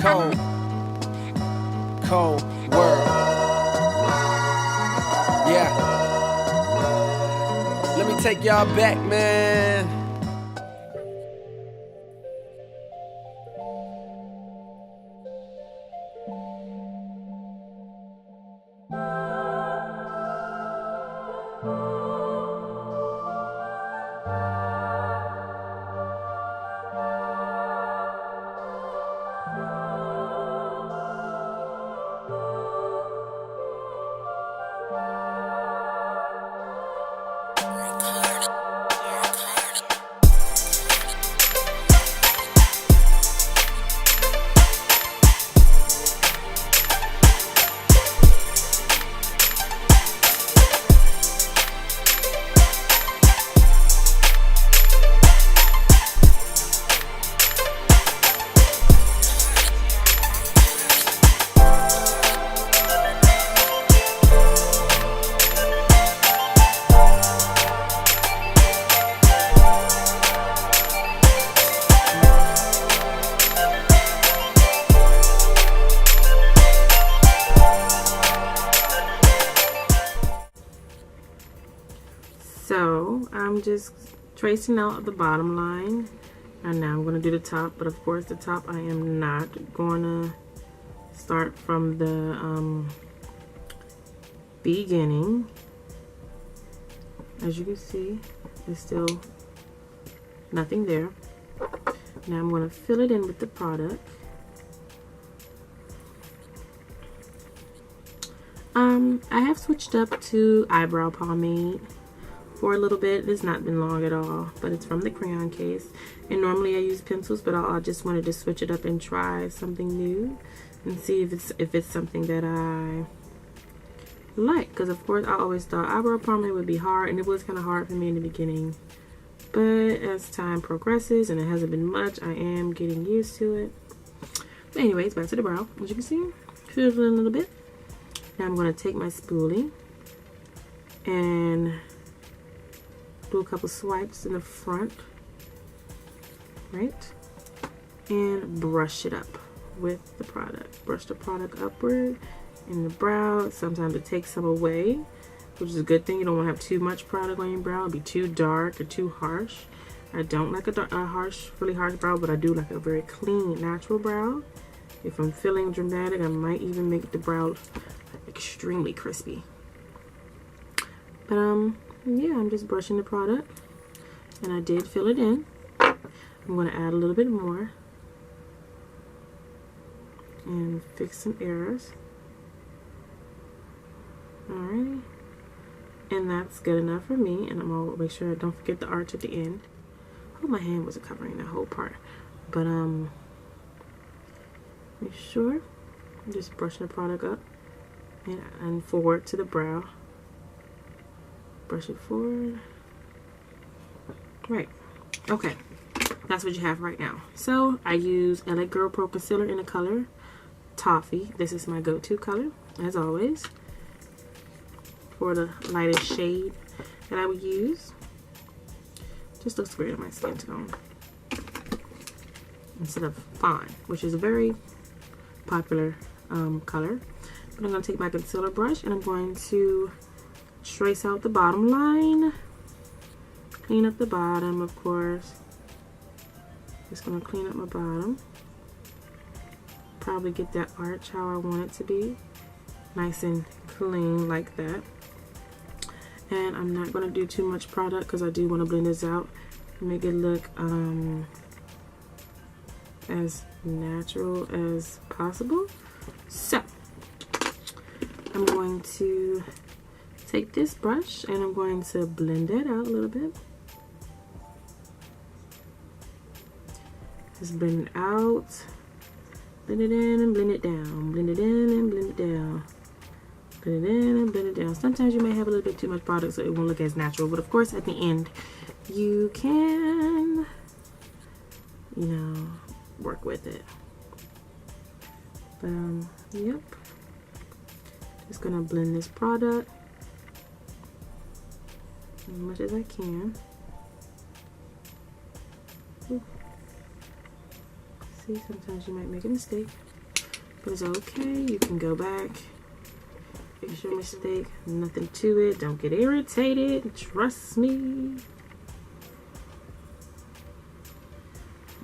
cold, cold world. Yeah. Let me take y'all back, man. So I'm just tracing out the bottom line, and now I'm going to do the top. But of course the top I am not going to start from the beginning. As you can see, there's still nothing there. Now I'm going to fill it in with the product. I have switched up to eyebrow pomade for a little bit. It's not been long at all, but it's from the crayon case. And normally I use pencils, but I just wanted to switch it up and try something new and see if it's something that I like. Because of course I always thought eyebrow pomade would be hard, and it was kind of hard for me in the beginning. But as time progresses, and it hasn't been much, I am getting used to it. But anyways, back to the brow. As you can see, fill it in a little bit. Now I'm going to take my spoolie and do a couple swipes in the front, right? And brush it up with the product. Brush the product upward in the brow. Sometimes it takes some away, which is a good thing. You don't want to have too much product on your brow. It'd be too dark or too harsh. I don't like a harsh, really harsh brow, but I do like a very clean, natural brow. If I'm feeling dramatic, I might even make the brow extremely crispy. But yeah, I'm just brushing the product, and I did fill it in. I'm going to add a little bit more and fix some errors. Alright, and that's good enough for me. And I'm going to make sure I don't forget the arch at the end. I hope my hand wasn't covering that whole part, but make sure I'm just brushing the product up and forward to the brow. Brush it forward. Right. Okay. That's what you have right now. So I use LA Girl Pro Concealer in the color Toffee. This is my go-to color, as always, for the lightest shade that I would use. Just looks great on my skin tone instead of fawn, which is a very popular color. But I'm going to take my concealer brush, and I'm going to trace out the bottom line. Clean up the bottom, of course. Just going to clean up my bottom. Probably get that arch how I want it to be. Nice and clean like that. And I'm not going to do too much product because I do want to blend this out and make it look as natural as possible. So I'm going to take this brush and I'm going to blend that out a little bit. Just blend it out, blend it in and blend it down, blend it in and blend it down, blend it in and blend it down. Sometimes you may have a little bit too much product, so it won't look as natural, but of course at the end you can, you know, work with it. Yep, just gonna blend this product as much as I can. Ooh. See, sometimes you might make a mistake. it's okay. You can go back, fix your mistake. Nothing to it. Don't get irritated. Trust me.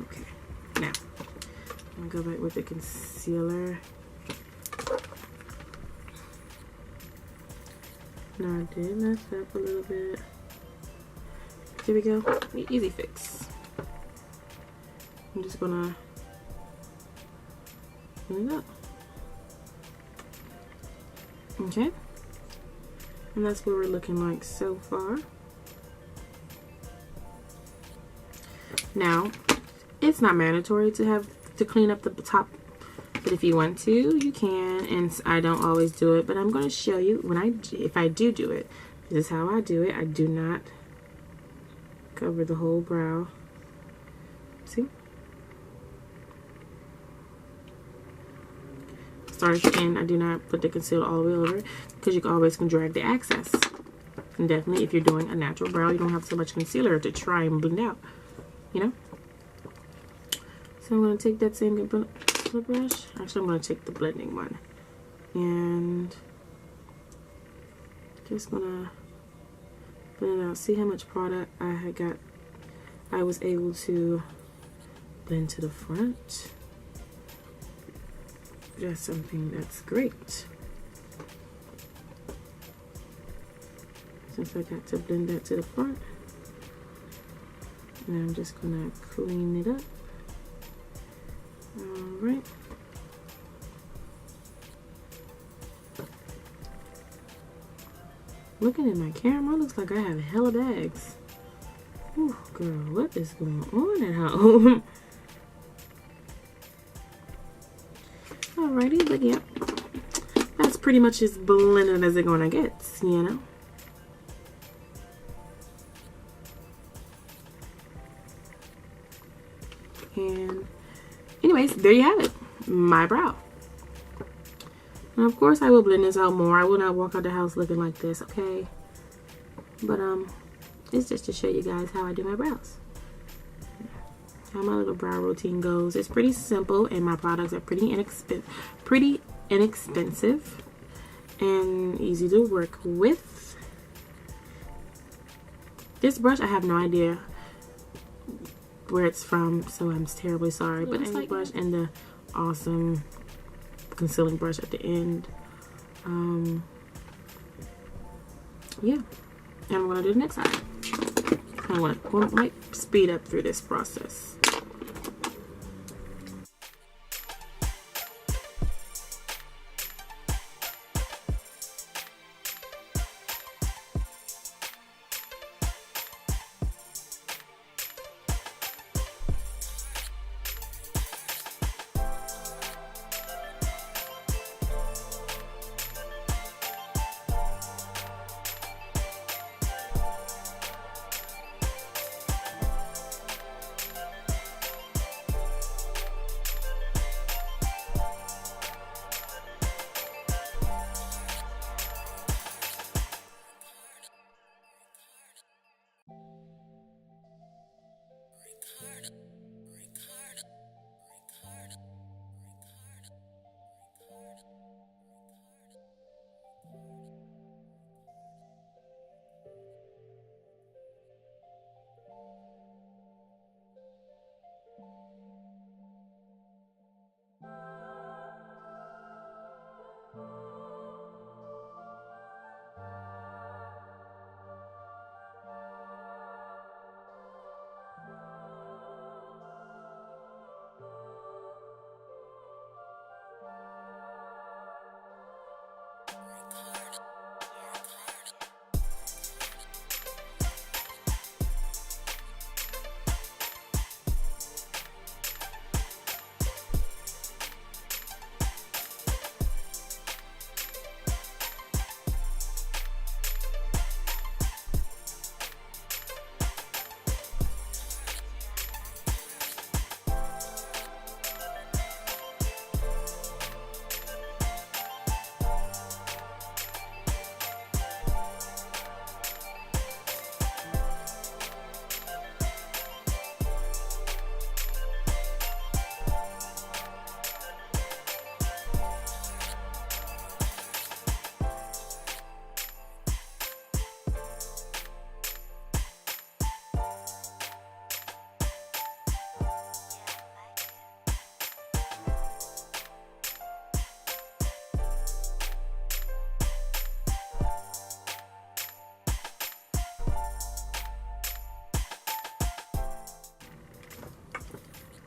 Okay, now I'm gonna go back with the concealer. Now I did mess up a little bit. There we go. Easy fix. I'm just gonna clean it up. Okay. And that's what we're looking like so far. Now, it's not mandatory to clean up the top, but if you want to, you can. And I don't always do it, but I'm going to show you if I do it. This is how I do it. I do not cover the whole brow. See? And I do not put the concealer all the way over because you always can drag the excess. And definitely if you're doing a natural brow, you don't have so much concealer to try and blend out, you know? So I'm going to take that same brush. Actually, I'm going to take the blending one. And just going to blend it out. See how much product I was able to blend to the front. That's something that's great. Since I got to blend that to the front. And I'm just gonna clean it up. Alright. Looking at my camera, looks like I have hella bags. Ooh, girl, what is going on at home? Alrighty, but yeah, that's pretty much as blended as it's gonna get, you know. And anyways, there you have it, my brow. And of course I will blend this out more. I will not walk out the house looking like this, okay? But it's just to show you guys how I do my brows, how my little brow routine goes. It's pretty simple, and my products are pretty inexpensive and easy to work with. This brush, I have no idea where it's from, so I'm terribly sorry, but it's like brush and the awesome concealing brush at the end. Yeah, and I'm gonna do the next side. I might speed up through this process.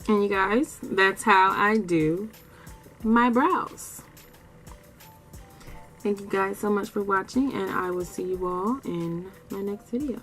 And you guys, that's how I do my brows. Thank you guys so much for watching, and I will see you all in my next video.